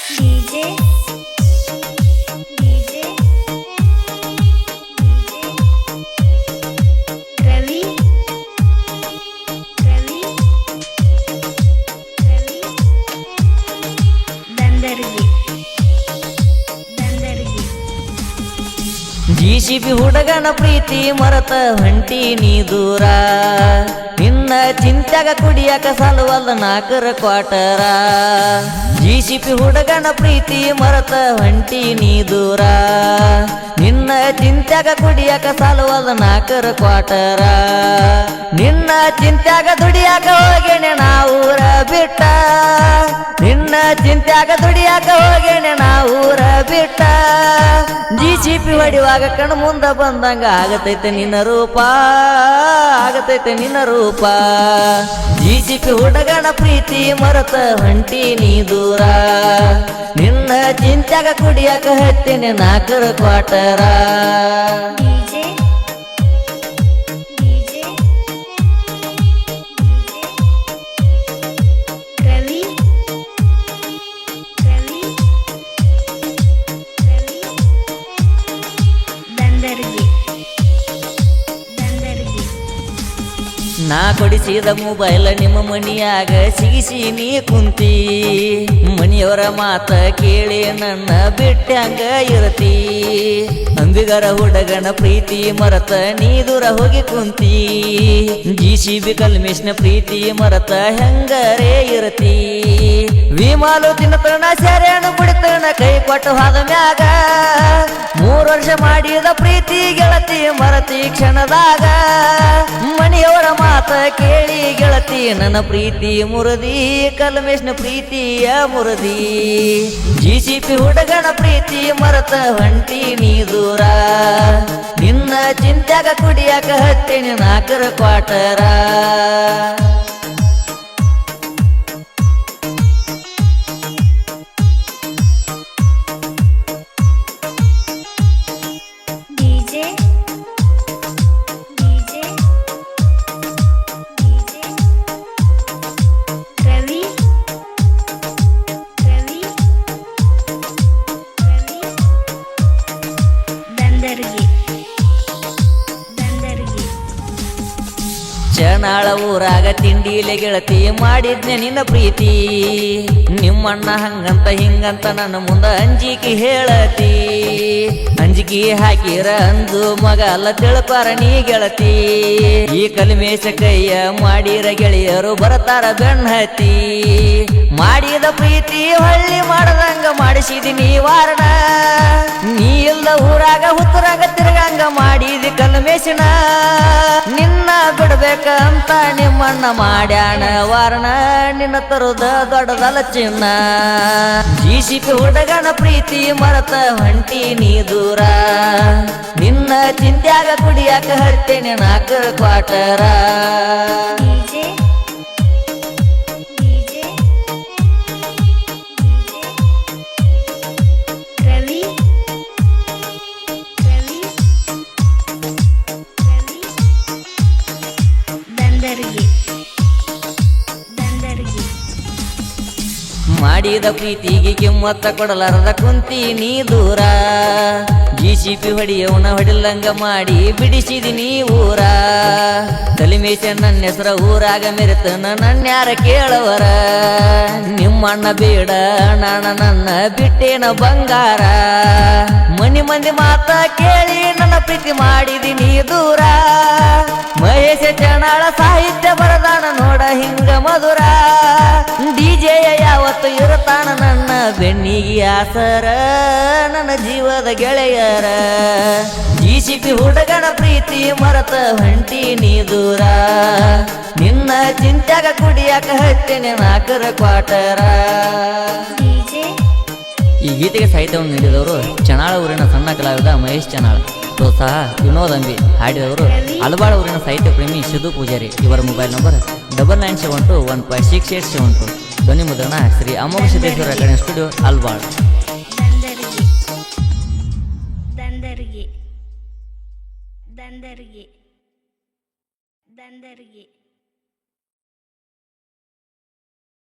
DJ DJ Ravi Ravi Ravi ದಂದರ್ಗಿ ದಂದರ್ಗಿ ಜಿಸಿಬಿ ಹುಡುಗನ ಪ್ರೀತಿ ಮರತ ಹೊಂಟಿ ನೀ ದೂರ ನಿನ್ನ ಚಿಂತ್ಯಾಗ ಕುಡಿಯಾಕ ಸಲವಲ್ಲ ನಾಲ್ಕರ ಕ್ವಾಟರ ಜಿಸಿಬಿ ಹುಡುಗನ ಪ್ರೀತಿ ಮರತ ಹೊಂಟಿ ನೀ ದೂರ ನಿನ್ನ ಚಿಂತ್ಯಾಗ ಕುಡಿಯಾಕ ಸಲವಲ್ಲ ನಾಲ್ಕರ ಕ್ವಾಟರ ನಿನ್ನ ಚಿಂತ್ಯಾಗ ದುಡಿಯಾಕ ಹೋಗೇನೆ ನಾ ಊರ ಬಿಟ್ಟ ನಿನ್ನ ಚಿಂತ್ಯಾಗ ದುಡಿಯಾಕ ಹೋಗೇನೆ ನಾ ಊರ ಬಿಟ್ಟ ಜಿಸಿಪಿ ಹೊಡಿವಾಗ ಕಣ್ಣು ಮುಂದ ಬಂದಂಗ ಆಗತೈತೆ ನಿನ್ನ ರೂಪ ಆಗತೈತೆ ನಿನ್ನ ರೂಪ ಜಿಸಿಪಿ ಹುಡುಗನ ಪ್ರೀತಿ ಮರತ ಹೊಂಟಿ ನೀ ದೂರ ನಿನ್ನ ಚಿಂತ್ಯಾಗ ಕುಡಿಯಾಕ ಹತ್ತೇನೆ ನಾಲ್ಕರ ಕ್ವಾಟರ DJ DJ ರವಿ ರವಿ ರವಿ ದಂದರ್ಗಿ ದಂದರ್ಗಿ ನಾ ಕೊಡಿಸಿದ ಮೊಬೈಲ್ ನಿಮ್ಮ ಮನಿಯಾಗ ಸಿಗಿಸಿ ನೀ ಕುಂತಿ ಮನಿಯವರ ಮಾತ ಕೇಳಿ ನನ್ನ ಬಿಟ್ಟಂಗ ಇರತಿ ಅಂಬಿಗರ ಹುಡುಗನ ಪ್ರೀತಿ ಮರತ ನೀ ದೂರ ಹೋಗಿ ಕುಂತಿ ಜಿಸಿಬಿ ಕಲ್ಮೇಶ್ನ ಪ್ರೀತಿ ಮರತ ಹೆಂಗರೇ ಇರತಿ ವಿಮಾಲು ತಿನ್ನತನ ಸೆರೆಯನ್ನು ಬಿಡ್ತನ ಕೈ ಕೊಟ್ಟು ಹೋದ ಮ್ಯಾಗ 3 ವರ್ಷ ಮಾಡಿದ ಪ್ರೀತಿ ಗೆಳತಿ ಮರತಿ ಕ್ಷಣದಾಗ ಮನಿಯವರ ಮಾತ ಕೇಳಿ ಗೆಳತಿ ನನ್ನ ಪ್ರೀತಿ ಮುರದಿ ಕಲ್ಮೇಶ್ನ ಪ್ರೀತಿಯ ಮುರದಿ ಜಿಸಿಪಿ ಹುಡುಗನ ಪ್ರೀತಿ ಮರತ ಹೊಂಟಿ ನೀ ದೂರ ನಿನ್ನ ಚಿಂತ್ಯಾಗ ಕುಡಿಯಾಕ ಹತ್ತೇನೆ ನಾಲ್ಕರ ಕ್ವಾಟರ DJ DJ DJ Ravi Ravi Ravi ದಂದರ್ಗಿ ದಂದರ್ಗಿ ಚನಾಳ ಊರಾಗ ತಿಂಡಿಲೆ ಗೆಳತಿ ಮಾಡಿದ್ನೆ ನಿನ್ನ ಪ್ರೀತಿ ನಿಮ್ಮಣ್ಣ ಹಂಗಂತ ಹಿಂಗಂತ ನನ್ನ ಮುಂದ ಅಂಜಿಕೆ ಹೇಳತಿ ಅಂಜಿಕೆ ಹಾಕಿರ ಅಂದು ಮಗ ಅಲ್ಲ ತಿಳ್ಪಾರ ನೀ ಗೆಳತಿ ಈ ಕಲ್ಮೇಶ ಕೈಯ ಮಾಡಿರ ಗೆಳೆಯರು ಬರ್ತಾರ ಬೆನ್ನಹತಿ ಮಾಡಿದ ಪ್ರೀತಿ ಹೊಳ್ಳಿ ಮಾಡದಂಗ ಮಾಡಿಸಿದಿ ನೀ ವಾರಣ ನೀ ಇಲ್ಲ ಊರಾಗ ಹುತ್ತರಾಗ ತಿರ್ಗಂಗ ಮಾಡಿದಿ ಕಲ್ಮೇಶನ ನಿನ್ನ ಬಿಡ್ಬೇಕಂತ ನಿಮ್ಮಣ್ಣ ಮಾಡ್ಯಾಣ ವಾರಣ ನಿನ್ನ ತರುದ ದೊಡ್ಡದಲ್ಲ ಚಿನ್ನ ಜಿಸಿಪಿ ಹುಡುಗನ ಪ್ರೀತಿ ಮರತ ಹೊಂಟಿ ನೀ ದೂರ ನಿನ್ನ ಚಿಂತ್ಯಾಗ ಕುಡಿಯಾಕ ಹರ್ತೇನೆ ನಾಲ್ಕರ ಕ್ವಾಟರ DJ DJ ರವಿ ರವಿ ರವಿ ದಂದರ್ಗಿ ದಂದರ್ಗಿ ಮಾಡಿದ ಪ್ರೀತಿಗೆ ಕಿಮ್ಮತ್ತ ಕೊಡಲಾರದ ಕುಂತಿ ನೀ ದೂರ ಜಿಸಿಪಿ ಹೊಡಿಯವನ ಹೊಡಿಲಂಗ ಮಾಡಿ ಬಿಡಿಸಿದಿ ನೀ ಊರ ಕಲಿಮೇಶ ನನ್ನ ಹೆಸರ ಊರಾಗ ಮೆರೆತನ ನನ್ಯಾರ ಕೇಳವರ ನಿಮ್ಮಣ್ಣ ಬೇಡ ನಾನ ನನ್ನ ಬಿಟ್ಟೇನ ಬಂಗಾರ ಮನಿ ಮಂದಿ ಮಾತ ಕೇಳಿ ನನ್ನ ಪ್ರೀತಿ ಮಾಡಿದಿ ನೀ ದೂರ ಮಹೇಶ ಚನಾಳ ಸಾಹಿತ್ಯ ಬರದಾನ ನೋಡ ಹಿಂಗ ಮಧುರ ಡಿಜೆಯ ಯಾವತ್ತು ಇರುತ್ತಾನ ನನ್ನ ಬೆನ್ನಿಗೆ ಆಸರ ನನ್ನ ಜೀವದ ಗೆಳೆಯರ ಜಿಸಿಪಿ ಹುಡುಗನ ಪ್ರೀತಿ ಮರತ ಹೊಂಟಿ ನೀ ದೂರ ನಿನ್ನ ಚಿಂತ್ಯಾಗ ಕುಡಿಯಾಕ ಹತ್ತೇನೆ ನಾಲ್ಕರ ಕ್ವಾಟರ DJ ಈ ಗೀತೆಗೆ ಸಾಹಿತ್ಯವನ್ನು ನೀಡಿದವರು ಚನಾಳ ಊರಿನ ಸಣ್ಣ ಕಲಾವಿದ ಮಹೇಶ್ ಚನಾಳ ಪ್ರೋತ್ಸಾಹ ವಿನೋದ್ ಅಂಬಿ ಹಾಡಿದವರು ಅಲಬಾಳ ಊರಿನ ಸಾಹಿತ್ಯ ಪ್ರೇಮಿ ಸಿದ್ದು ಪೂಜಾರಿ ಇವರ ಮೊಬೈಲ್ ನಂಬರ್ 9972 ಧ್ವನಿ ಮುದ್ರಣ ಶ್ರೀ ಅಮೋಘ ಸಿದ್ದೇಶ್ವರ ರೆಕಾರ್ಡಿಂಗ್ ಸ್ಟುಡಿಯೋ ಅಲ್ಬಾಳ್ ದಂದರ್ಗಿ ದಂದರ್ಗಿ ದಂದರ್ಗಿ ದಂದರ್ಗಿ